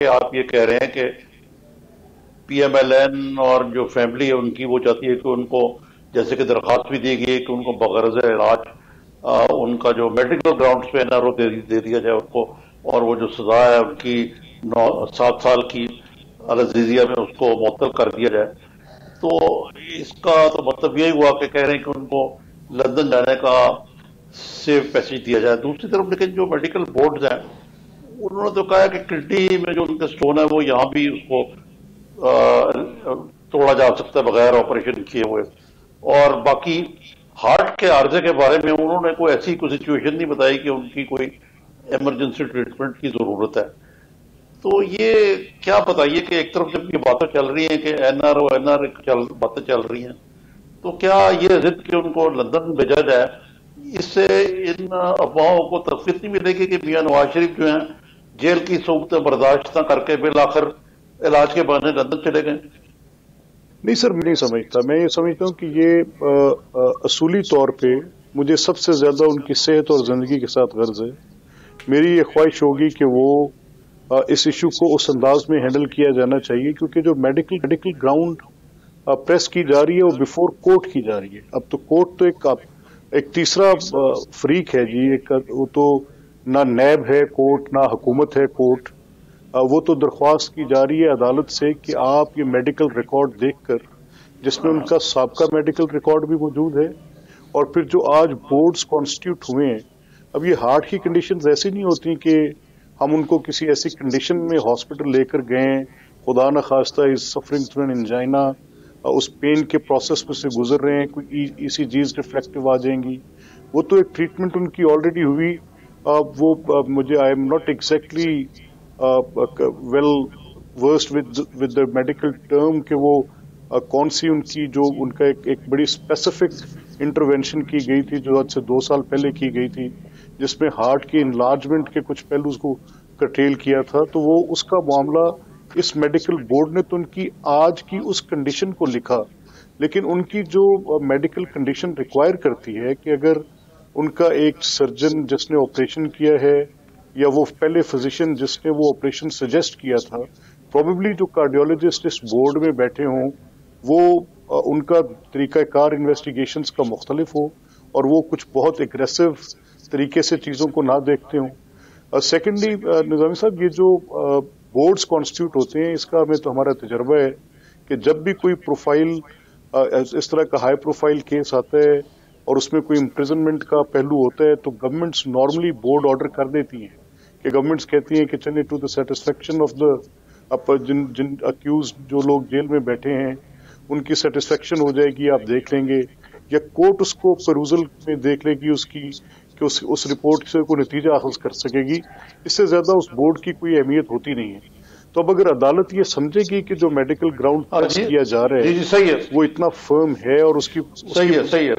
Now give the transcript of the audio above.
کہ آپ یہ کہہ رہے ہیں کہ پی ایم ایل این اور جو فیملی ہے ان کی وہ چاہتی ہے کہ ان کو جیسے کہ درخواست بھی دی گئی ہے کہ ان کو بغرض علاج ان کا جو میڈیکل گراؤنڈز پہ نہ دے دیا جائے ان کو، اور وہ جو سزا ہے ان کی 7 سال کی العزیزیہ میں اس کو معطل کر دیا جائے۔ تو اس کا تو مطلب یہی ہوا کہ کہہ رہے ہیں کہ ان کو لندن جانے کا سیف پیسج دیا جائے۔ دوسری طرف لیکن جو میڈیکل بورڈز ہیں انہوں نے تو کہا ہے کہ کڈنی میں جو ان کا سٹون ہے وہ یہاں بھی اس کو توڑا جا سکتا ہے بغیر آپریشن کیے ہوئے، اور باقی ہارٹ کے عارضے کے بارے میں انہوں نے کوئی ایسی کوئی سچویشن نہیں بتائی کہ ان کی کوئی ایمرجنسی ٹریٹمنٹ کی ضرورت ہے۔ تو یہ کیا بتائیے کہ ایک طرف جب یہ باتیں چل رہی ہیں کہ N R O N R باتیں چل رہی ہیں، تو کیا یہ ضد کہ ان کو لندن بھیجا جائے اس سے ان افواہوں کو تقویت نہیں ملے گی کہ میاں نواز شریف جو ہیں جیل کی صحبتیں برداشت نہ کر کے بالآخر علاج کے بہانے لندن چلے گئے؟ نہیں سر، میں نہیں سمجھتا. میں یہ سمجھتا ہوں کہ یہ اصولی طور پہ مجھے سب سے زیادہ ان کی صحت اور زندگی کے ساتھ غرض ہے. میری یہ خواہش ہوگی کہ وہ اس ایشو کو اس انداز میں ہینڈل کیا جانا چاہیے، کیونکہ جو میڈیکل گراؤنڈ پریس کی جا رہی ہے وہ بیفور کورٹ کی جا رہی ہے. اب تو کورٹ تو ایک تیسرا فریق ہے جی. وہ تو نہ نیب ہے کورٹ، نہ حکومت ہے کورٹ. وہ تو درخواست کی جا رہی ہے عدالت سے کہ آپ یہ میڈیکل ریکارڈ دیکھ کر، جس میں ان کا سابقہ میڈیکل ریکارڈ بھی موجود ہے، اور پھر جو آج بورڈز کانسٹیٹیوٹ ہوئے ہیں. اب یہ ہارٹ کی کنڈیشنز ایسی نہیں ہوتی کہ ہم ان کو کسی ایسی کنڈیشن میں ہاسپٹل لے کر گئے، خدا نہ خواستہ as suffering through an angina, اس پین کے پروسیس میں سے گزر رہے ہیں، کوئی ای سی جیز ریفلیکٹیو آ جائیں گی. وہ تو ایک ٹریٹمنٹ ان کی آلریڈی ہوئی. وہ مجھے I am not exactly well versed with the medical term کہ وہ کون سی ان کی جو ان کا ایک بڑی اسپیسیفک انٹروینشن کی گئی تھی جو آج سے 2 سال پہلے کی گئی تھی، جس میں ہارٹ کی انلارجمنٹ کے کچھ پہلوز کو کرٹیل کیا تھا. تو وہ اس کا معاملہ اس میڈیکل بورڈ نے تو ان کی آج کی اس کنڈیشن کو لکھا، لیکن ان کی جو میڈیکل کنڈیشن ریکوائر کرتی ہے کہ اگر ان کا ایک سرجن جس نے آپریشن کیا ہے، یا وہ پہلے فزیشین جس نے وہ آپریشن سجیسٹ کیا تھا، پروبیبلی جو کارڈیولوجسٹ اس بورڈ میں بیٹھے ہوں وہ ان کا طریقہ کار انویسٹیگیشنز کا مختلف ہو، اور وہ کچھ بہت اگریسو طریقے سے چیزوں کو نہ دیکھتے ہوں. سیکنڈلی نظامی صاحب، یہ جو بورڈز کانسٹیٹیوٹ ہوتے ہیں، اس کا ہمیں تو ہمارا تجربہ ہے کہ جب بھی کوئی پروفائل اس طرح کا ہائی پروفائل کیس آتا ہے اور اس میں کوئی امپریزنمنٹ کا پہلو ہوتا ہے، تو گورنمنٹس نارملی بورڈ آرڈر کر دیتی ہیں کہ گورنمنٹس کہتی ہیں کہ چلے to the satisfaction of the جن اکیوز جو لوگ جیل میں بیٹھے ہیں ان کی سیٹسفیکشن ہو جائے گی، آپ دیکھ لیں گے، یا کورٹ اس کو پروزل میں دیکھ لے گی اس کی کہ اس رپورٹ سے کوئی نتیجہ حاصل کر سکے گی. اس سے زیادہ اس بورڈ کی کوئی اہمیت ہوتی نہیں ہے. تو اب اگر عدالت یہ سمجھے گی کہ جو میڈیکل گراؤنڈ پریس کیا جا رہا جی ہے جی صحیح ہے، وہ اتنا فرم ہے اور اس کی صحیح ہے.